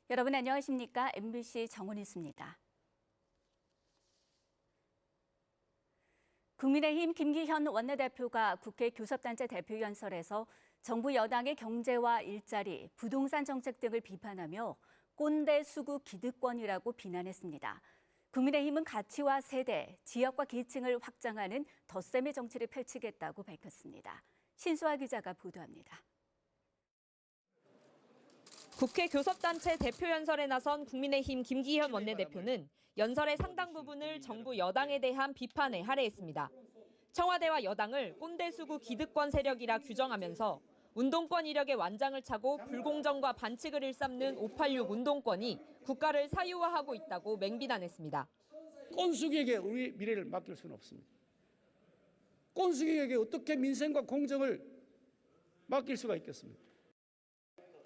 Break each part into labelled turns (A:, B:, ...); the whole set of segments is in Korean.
A: 여러분 안녕하십니까? MBC 정은희입니다. 국민의힘 김기현 원내대표가 국회 교섭단체 대표연설에서 정부 여당의 경제와 일자리, 부동산 정책 등을 비판하며 꼰대 수구 기득권이라고 비난했습니다. 국민의힘은 가치와 세대, 지역과 계층을 확장하는 덧셈의 정치를 펼치겠다고 밝혔습니다. 신수아 기자가 보도합니다.
B: 국회 교섭단체 대표연설에 나선 국민의힘 김기현 원내대표는 연설의 상당 부분을 정부 여당에 대한 비판에 할애했습니다. 청와대와 여당을 꼰대수구 기득권 세력이라 규정하면서 운동권 이력의 완장을 차고 불공정과 반칙을 일삼는 586 운동권이 국가를 사유화하고 있다고 맹비난했습니다.
C: 꼰숙에게 우리 미래를 맡길 수는 없습니다. 꼰숙에게 어떻게 민생과 공정을 맡길 수가 있겠습니까?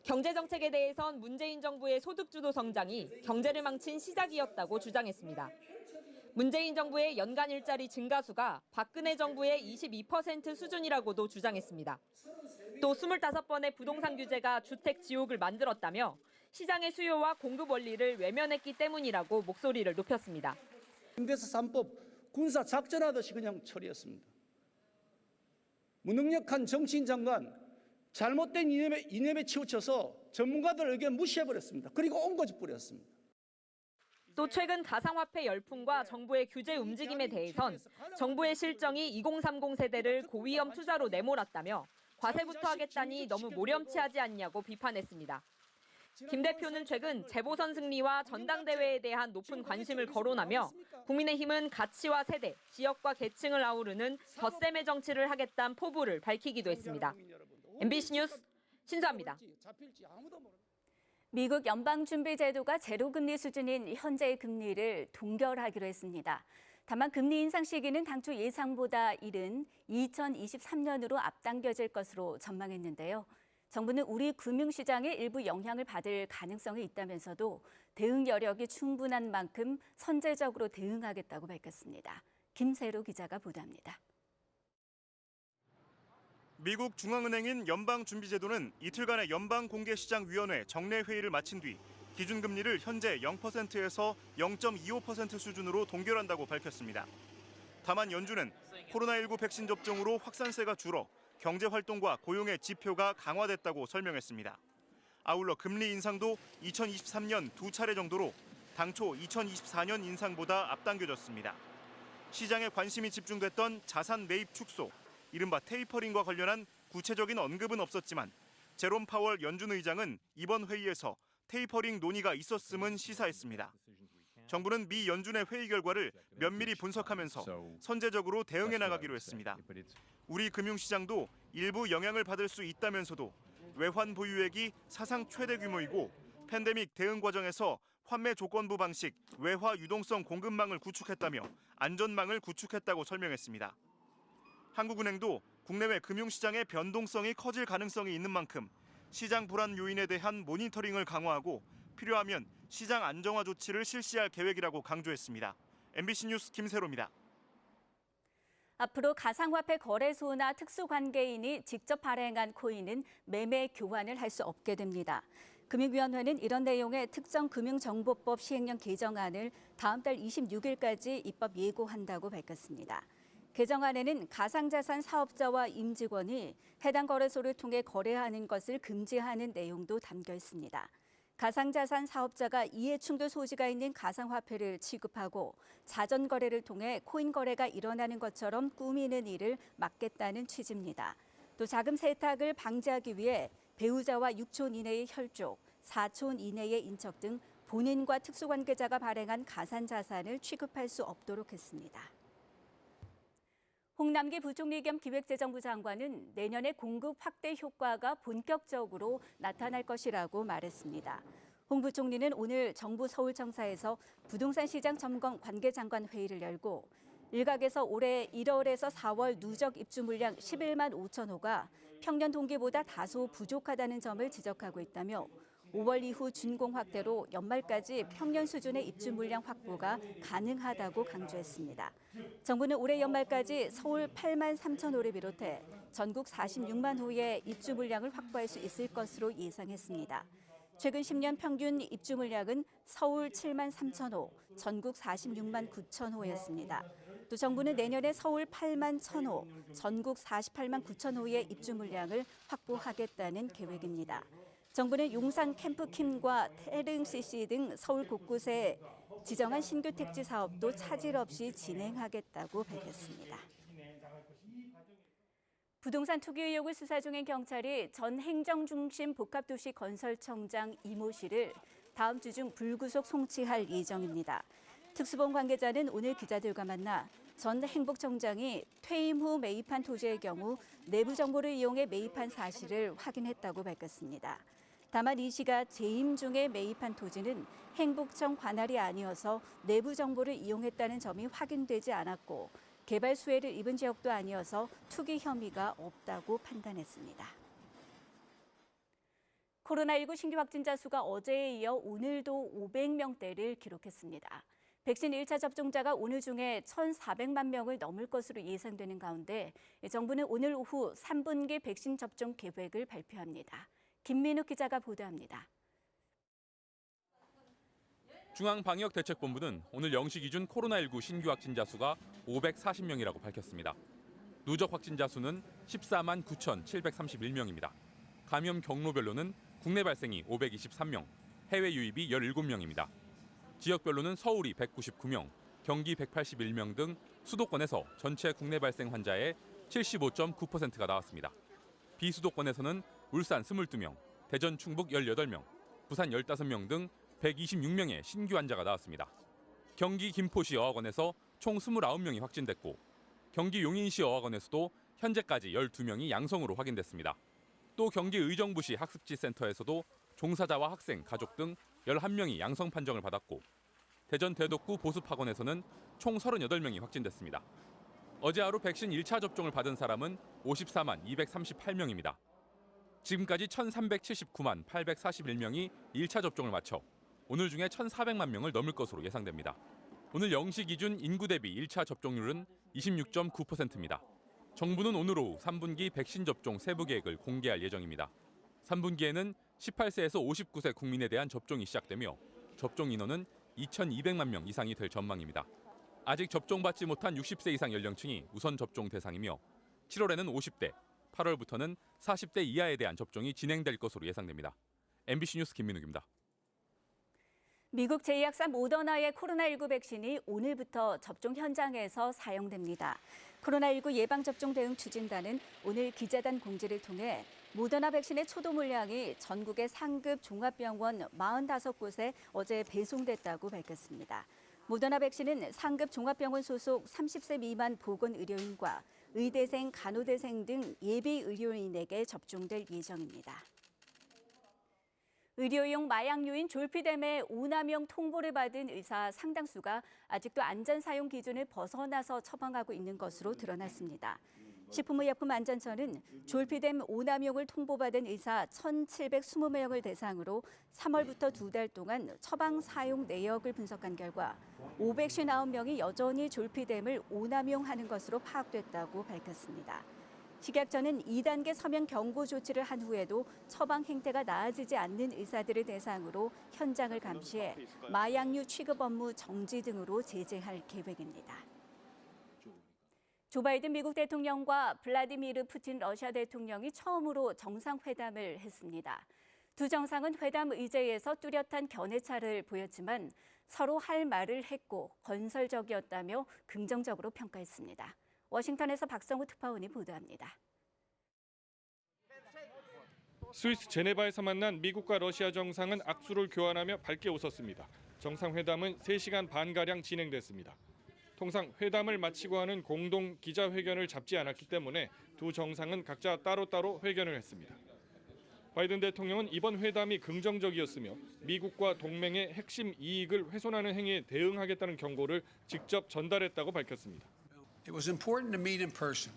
B: 경제정책에 대해선 문재인 정부의 소득주도 성장이 경제를 망친 시작이었다고 주장했습니다. 문재인 정부의 연간 일자리 증가수가 박근혜 정부의 22% 수준이라고도 주장했습니다. 또 25번의 부동산 규제가 주택 지옥을 만들었다며 시장의 수요와 공급 원리를 외면했기 때문이라고 목소리를 높였습니다.
C: 임대차 3법 군사 작전하듯이 그냥 처리했습니다. 무능력한 정치인 장관, 잘못된 이념에 치우쳐서 전문가들 의견 무시해버렸습니다. 그리고 옹거지 뿌렸습니다.
B: 또 최근 가상화폐 열풍과 정부의 규제 움직임에 대해선 정부의 실정이 2030 세대를 고위험 투자로 내몰았다며 과세부터 하겠다니 너무 모렴치하지 않냐고 비판했습니다. 김 대표는 최근 재보선 승리와 전당대회에 대한 높은 관심을 거론하며 국민의힘은 가치와 세대, 지역과 계층을 아우르는 덧셈의 정치를 하겠다는 포부를 밝히기도 했습니다. MBC 뉴스 신수아입니다.
A: 미국 연방준비제도가 제로금리 수준인 현재의 금리를 동결하기로 했습니다. 다만 금리 인상 시기는 당초 예상보다 이른 2023년으로 앞당겨질 것으로 전망했는데요. 정부는 우리 금융시장에 일부 영향을 받을 가능성이 있다면서도 대응 여력이 충분한 만큼 선제적으로 대응하겠다고 밝혔습니다. 김세로 기자가 보도합니다.
D: 미국 중앙은행인 연방준비제도는 이틀간의 연방공개시장위원회 정례회의를 마친 뒤 기준금리를 현재 0%에서 0.25% 수준으로 동결한다고 밝혔습니다. 다만 연준은 코로나19 백신 접종으로 확산세가 줄어 경제활동과 고용의 지표가 강화됐다고 설명했습니다. 아울러 금리 인상도 2023년 2차례 정도로 당초 2024년 인상보다 앞당겨졌습니다. 시장에 관심이 집중됐던 자산 매입 축소, 이른바 테이퍼링과 관련한 구체적인 언급은 없었지만 제롬 파월 연준 의장은 이번 회의에서 테이퍼링 논의가 있었음은 시사했습니다. 정부는 미 연준의 회의 결과를 면밀히 분석하면서 선제적으로 대응해 나가기로 했습니다. 우리 금융시장도 일부 영향을 받을 수 있다면서도 외환 보유액이 사상 최대 규모이고 팬데믹 대응 과정에서 환매 조건부 방식 외화 유동성 공급망을 구축했다며 안전망을 구축했다고 설명했습니다. 한국은행도 국내외 금융시장의 변동성이 커질 가능성이 있는 만큼 시장 불안 요인에 대한 모니터링을 강화하고 필요하면 시장 안정화 조치를 실시할 계획이라고 강조했습니다. MBC 뉴스 김세로입니다.
A: 앞으로 가상화폐 거래소나 특수관계인이 직접 발행한 코인은 매매 교환을 할 수 없게 됩니다. 금융위원회는 이런 내용의 특정 금융정보법 시행령 개정안을 다음 달 26일까지 입법 예고한다고 밝혔습니다. 개정안에는 가상자산 사업자와 임직원이 해당 거래소를 통해 거래하는 것을 금지하는 내용도 담겨 있습니다. 가상자산 사업자가 이해충돌 소지가 있는 가상화폐를 취급하고 자전 거래를 통해 코인 거래가 일어나는 것처럼 꾸미는 일을 막겠다는 취지입니다. 또 자금 세탁을 방지하기 위해 배우자와 6촌 이내의 혈족, 4촌 이내의 인척 등 본인과 특수관계자가 발행한 가상자산을 취급할 수 없도록 했습니다. 홍남기 부총리 겸 기획재정부 장관은 내년에 공급 확대 효과가 본격적으로 나타날 것이라고 말했습니다. 홍 부총리는 오늘 정부 서울청사에서 부동산 시장 점검 관계장관 회의를 열고 일각에서 올해 1월에서 4월 누적 입주 물량 11만 5천 호가 평년 동기보다 다소 부족하다는 점을 지적하고 있다며 5월 이후 준공 확대로 연말까지 평년 수준의 입주 물량 확보가 가능하다고 강조했습니다. 정부는 올해 연말까지 서울 8만 3천 호를 비롯해 전국 46만 호의 입주 물량을 확보할 수 있을 것으로 예상했습니다. 최근 10년 평균 입주 물량은 서울 7만 3천 호, 전국 46만 9천 호였습니다. 또 정부는 내년에 서울 8만 1천 호, 전국 48만 9천 호의 입주 물량을 확보하겠다는 계획입니다. 정부는 용산 캠프킴과 태릉CC 등 서울 곳곳에 지정한 신규 택지 사업도 차질 없이 진행하겠다고 밝혔습니다. 부동산 투기 의혹을 수사 중인 경찰이 전 행정중심 복합도시건설청장 이모 씨를 다음 주 중 불구속 송치할 예정입니다. 특수본 관계자는 오늘 기자들과 만나 전 행복청장이 퇴임 후 매입한 토지의 경우 내부 정보를 이용해 매입한 사실을 확인했다고 밝혔습니다. 다만 이 씨가 재임 중에 매입한 토지는 행복청 관할이 아니어서 내부 정보를 이용했다는 점이 확인되지 않았고 개발 수혜를 입은 지역도 아니어서 투기 혐의가 없다고 판단했습니다. 코로나19 신규 확진자 수가 어제에 이어 오늘도 500명대를 기록했습니다. 백신 1차 접종자가 오늘 중에 1,400만 명을 넘을 것으로 예상되는 가운데 정부는 오늘 오후 3분기 백신 접종 계획을 발표합니다. 김민욱 기자가 보도합니다.
E: 중앙방역대책본부는 오늘 0시 기준 코로나19 신규 확진자 수가 540명이라고 밝혔습니다. 누적 확진자 수는 14만 9,731명입니다. 감염 경로별로는 국내 발생이 523명, 해외 유입이 17명입니다. 지역별로는 서울이 199명, 경기 181명 등 수도권에서 전체 국내 발생 환자의 75.9%가 나왔습니다. 비수도권에서는 울산 22명, 대전 충북 18명, 부산 15명 등 126명의 신규 환자가 나왔습니다. 경기 김포시 어학원에서 총 29명이 확진됐고 경기 용인시 어학원에서도 현재까지 12명이 양성으로 확인됐습니다. 또 경기 의정부시 학습지센터에서도 종사자와 학생, 가족 등 11명이 양성 판정을 받았고 대전 대덕구 보습학원에서는 총 38명이 확진됐습니다. 어제 하루 백신 1차 접종을 받은 사람은 54만 238명입니다. 지금까지 1,379만 841명이 1차 접종을 마쳐 오늘 중에 1,400만 명을 넘을 것으로 예상됩니다. 오늘 0시 기준 인구 대비 1차 접종률은 26.9%입니다. 정부는 오늘 오후 3분기 백신 접종 세부 계획을 공개할 예정입니다. 3분기에는 18세에서 59세 국민에 대한 접종이 시작되며 접종 인원은 2,200만 명 이상이 될 전망입니다. 아직 접종받지 못한 60세 이상 연령층이 우선 접종 대상이며 7월에는 50대, 8월부터는 40대 이하에 대한 접종이 진행될 것으로 예상됩니다. MBC 뉴스 김민욱입니다.
A: 미국 제약사 모더나의 코로나19 백신이 오늘부터 접종 현장에서 사용됩니다. 코로나19 예방접종 대응 추진단은 오늘 기자단 공지를 통해 모더나 백신의 초도 물량이 전국의 상급 종합병원 45곳에 어제 배송됐다고 밝혔습니다. 모더나 백신은 상급 종합병원 소속 30세 미만 보건의료인과 의대생, 간호대생 등 예비 의료인에게 접종될 예정입니다. 의료용 마약류인 졸피뎀의 오남용 통보를 받은 의사 상당수가 아직도 안전사용 기준을 벗어나서 처방하고 있는 것으로 드러났습니다. 식품의약품안전처는 졸피뎀 오남용을 통보받은 의사 1,720명을 대상으로 3월부터 2달 동안 처방 사용 내역을 분석한 결과 559명이 여전히 졸피뎀을 오남용하는 것으로 파악됐다고 밝혔습니다. 식약처는 2단계 서명 경고 조치를 한 후에도 처방 행태가 나아지지 않는 의사들을 대상으로 현장을 감시해 마약류 취급 업무 정지 등으로 제재할 계획입니다. 조 바이든 미국 대통령과 블라디미르 푸틴 러시아 대통령이 처음으로 정상회담을 했습니다. 두 정상은 회담 의제에서 뚜렷한 견해차를 보였지만 서로 할 말을 했고 건설적이었다며 긍정적으로 평가했습니다. 워싱턴에서 박성우 특파원이 보도합니다.
F: 스위스 제네바에서 만난 미국과 러시아 정상은 악수를 교환하며 밝게 웃었습니다. 정상회담은 3시간 반가량 진행됐습니다. 통상 회담을 마치고 하는 공동 기자회견을 잡지 않았기 때문에 두 정상은 각자 따로따로 회견을 했습니다. 바이든 대통령은 이번 회담이 긍정적이었으며 미국과 동맹의 핵심 이익을 훼손하는 행위에 대응하겠다는 경고를 직접 전달했다고 밝혔습니다.
G: It was important to meet in person,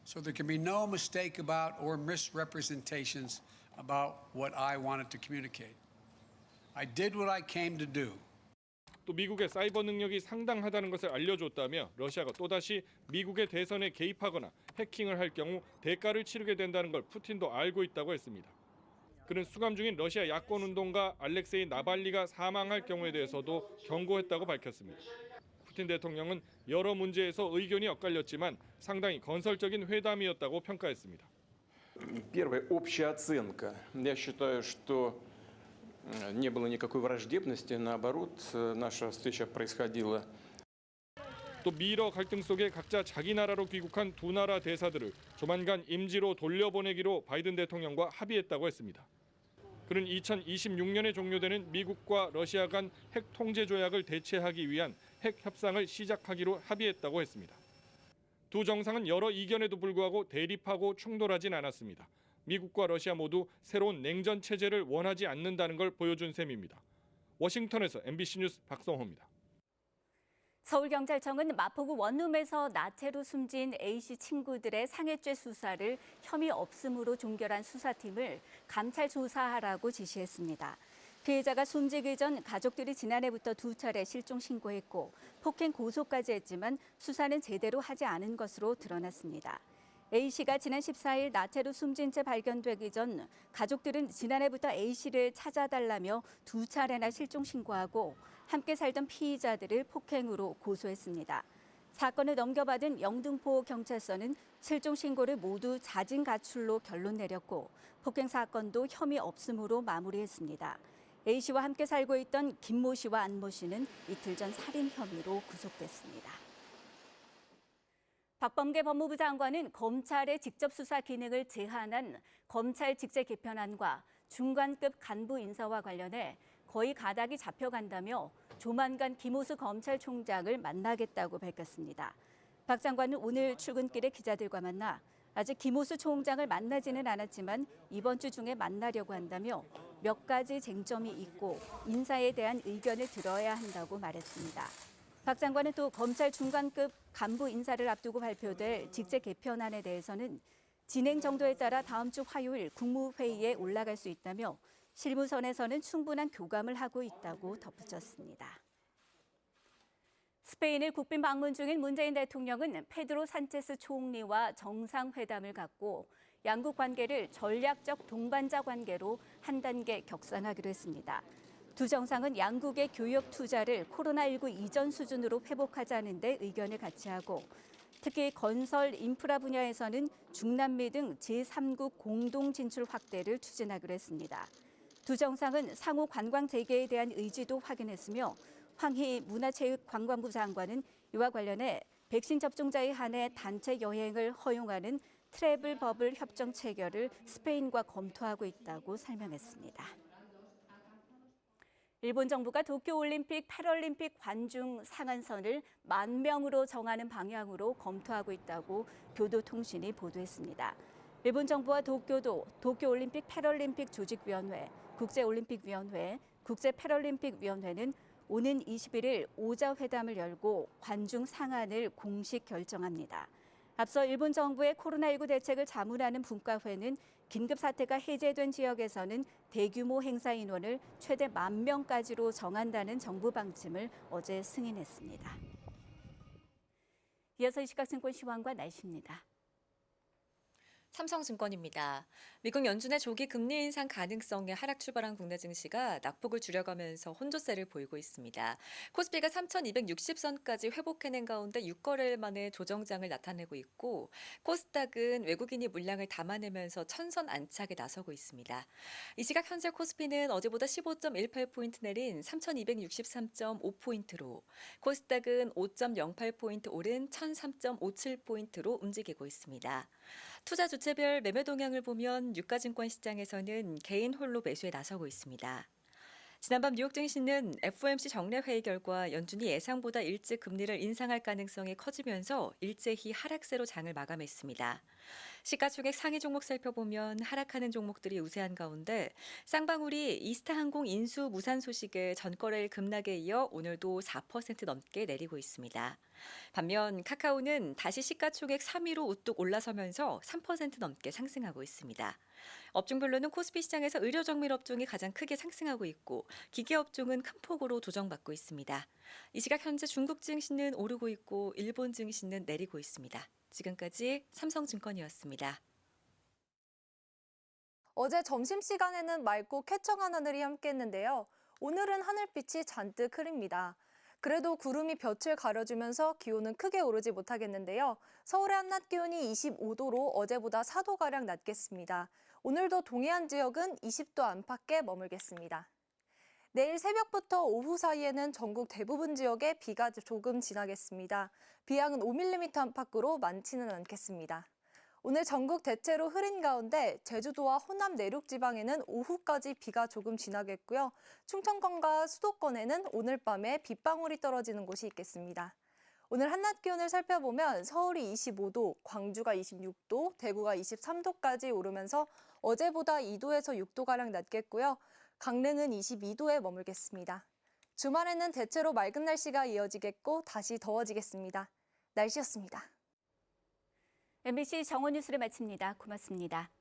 G: so there can be no mistake about or misrepresentations about what I wanted to communicate. I did what I came to do.
F: 또 미국의 사이버 능력이 상당하다는 것을 알려줬다며 러시아가 또다시 미국의 대선에 개입하거나 해킹을 할 경우 대가를 치르게 된다는 걸 푸틴도 알고 있다고 했습니다. 그는 수감 중인 러시아 야권 운동가 알렉세이 나발리가 사망할 경우에 대해서도 경고했다고 밝혔습니다. 푸틴 대통령은 여러 문제에서 의견이 엇갈렸지만 상당히 건설적인 회담이었다고 평가했습니다.
H: Первая общая оценка. Я считаю, что не было никакой враждебности, наоборот, наша встреча происходила.
F: 또 미러 갈등 속에 각자 자기 나라로 귀국한 두 나라 대사들을 조만간 임지로 돌려보내기로 바이든 대통령과 합의했다고 했습니다. 그는 2026년에 종료되는 미국과 러시아 간 핵 통제 조약을 대체하기 위한 핵 협상을 시작하기로 합의했다고 했습니다. 두 정상은 여러 이견에도 불구하고 대립하고 충돌하진 않았습니다. 미국과 러시아 모두 새로운 냉전 체제를 원하지 않는다는 걸 보여준 셈입니다. 워싱턴에서 MBC 뉴스 박성호입니다.
A: 서울경찰청은 마포구 원룸에서 나체로 숨진 A씨 친구들의 상해죄 수사를 혐의 없음으로 종결한 수사팀을 감찰 조사하라고 지시했습니다. 피해자가 숨지기 전 가족들이 지난해부터 2차례 실종 신고했고 폭행 고소까지 했지만 수사는 제대로 하지 않은 것으로 드러났습니다. A씨가 지난 14일 나체로 숨진 채 발견되기 전 가족들은 지난해부터 A씨를 찾아달라며 2차례나 실종 신고하고 함께 살던 피의자들을 폭행으로 고소했습니다. 사건을 넘겨받은 영등포 경찰서는 실종 신고를 모두 자진 가출로 결론 내렸고 폭행 사건도 혐의 없음으로 마무리했습니다. A씨와 함께 살고 있던 김모 씨와 안모 씨는 이틀 전 살인 혐의로 구속됐습니다. 박범계 법무부 장관은 검찰의 직접 수사 기능을 제한한 검찰 직제 개편안과 중간급 간부 인사와 관련해 거의 가닥이 잡혀간다며 조만간 김호수 검찰총장을 만나겠다고 밝혔습니다. 박 장관은 오늘 출근길에 기자들과 만나 아직 김호수 총장을 만나지는 않았지만 이번 주 중에 만나려고 한다며 몇 가지 쟁점이 있고 인사에 대한 의견을 들어야 한다고 말했습니다. 박 장관은 또 검찰 중간급 간부 인사를 앞두고 발표될 직제 개편안에 대해서는 진행 정도에 따라 다음 주 화요일 국무회의에 올라갈 수 있다며 실무선에서는 충분한 교감을 하고 있다고 덧붙였습니다. 스페인을 국빈 방문 중인 문재인 대통령은 페드로 산체스 총리와 정상회담을 갖고 양국 관계를 전략적 동반자 관계로 한 단계 격상하기로 했습니다. 두 정상은 양국의 교역 투자를 코로나19 이전 수준으로 회복하자는 데 의견을 같이 하고 특히 건설 인프라 분야에서는 중남미 등 제3국 공동 진출 확대를 추진하기로 했습니다. 두 정상은 상호 관광 재개에 대한 의지도 확인했으며 황희 문화체육관광부 장관은 이와 관련해 백신 접종자에 한해 단체 여행을 허용하는 트래블 버블 협정 체결을 스페인과 검토하고 있다고 설명했습니다. 일본 정부가 도쿄올림픽, 패럴림픽 관중 상한선을 10,000명으로 정하는 방향으로 검토하고 있다고 교도통신이 보도했습니다. 일본 정부와 도쿄도, 도쿄올림픽 패럴림픽 조직위원회, 국제올림픽위원회, 국제패럴림픽위원회는 오는 21일 오자회담을 열고 관중 상한을 공식 결정합니다. 앞서 일본 정부의 코로나19 대책을 자문하는 분과회는 긴급 사태가 해제된 지역에서는 대규모 행사 인원을 최대 10,000명까지로 정한다는 정부 방침을 어제 승인했습니다. 이어서 이 시각 증권 시황과 날씨입니다.
I: 삼성증권입니다. 미국 연준의 조기 금리 인상 가능성에 하락 출발한 국내 증시가 낙폭을 줄여가면서 혼조세를 보이고 있습니다. 코스피가 3,260선까지 회복해낸 가운데 6거래일 만에 조정장을 나타내고 있고 코스닥은 외국인이 물량을 담아내면서 천선 안착에 나서고 있습니다. 이 시각 현재 코스피는 어제보다 15.18포인트 내린 3,263.5포인트로 코스닥은 5.08포인트 오른 1,003.57포인트로 움직이고 있습니다. 투자 주체별 매매 동향을 보면 유가증권 시장에서는 개인 홀로 매수에 나서고 있습니다. 지난밤 뉴욕 증시는 FOMC 정례회의 결과 연준이 예상보다 일찍 금리를 인상할 가능성이 커지면서 일제히 하락세로 장을 마감했습니다. 시가총액 상위 종목 살펴보면 하락하는 종목들이 우세한 가운데 쌍방울이 이스타항공 인수 무산 소식에 전거래일 급락에 이어 오늘도 4% 넘게 내리고 있습니다. 반면 카카오는 다시 시가총액 3위로 우뚝 올라서면서 3% 넘게 상승하고 있습니다. 업종별로는 코스피 시장에서 의료정밀 업종이 가장 크게 상승하고 있고 기계업종은 큰 폭으로 조정받고 있습니다. 이 시각 현재 중국 증시는 오르고 있고 일본 증시는 내리고 있습니다. 지금까지 삼성증권이었습니다.
J: 어제 점심시간에는 맑고 쾌청한 하늘이 함께했는데요. 오늘은 하늘빛이 잔뜩 흐립니다. 그래도 구름이 볕을 가려주면서 기온은 크게 오르지 못하겠는데요. 서울의 한낮 기온이 25도로 어제보다 4도가량 낮겠습니다. 오늘도 동해안 지역은 20도 안팎에 머물겠습니다. 내일 새벽부터 오후 사이에는 전국 대부분 지역에 비가 조금 지나겠습니다. 비양은 5mm 안팎으로 많지는 않겠습니다. 오늘 전국 대체로 흐린 가운데 제주도와 호남 내륙 지방에는 오후까지 비가 조금 지나겠고요. 충청권과 수도권에는 오늘 밤에 빗방울이 떨어지는 곳이 있겠습니다. 오늘 한낮 기온을 살펴보면 서울이 25도, 광주가 26도, 대구가 23도까지 오르면서 어제보다 2도에서 6도가량 낮겠고요. 강릉은 22도에 머물겠습니다. 주말에는 대체로 맑은 날씨가 이어지겠고 다시 더워지겠습니다. 날씨였습니다.
A: MBC 정오 뉴스를 마칩니다. 고맙습니다.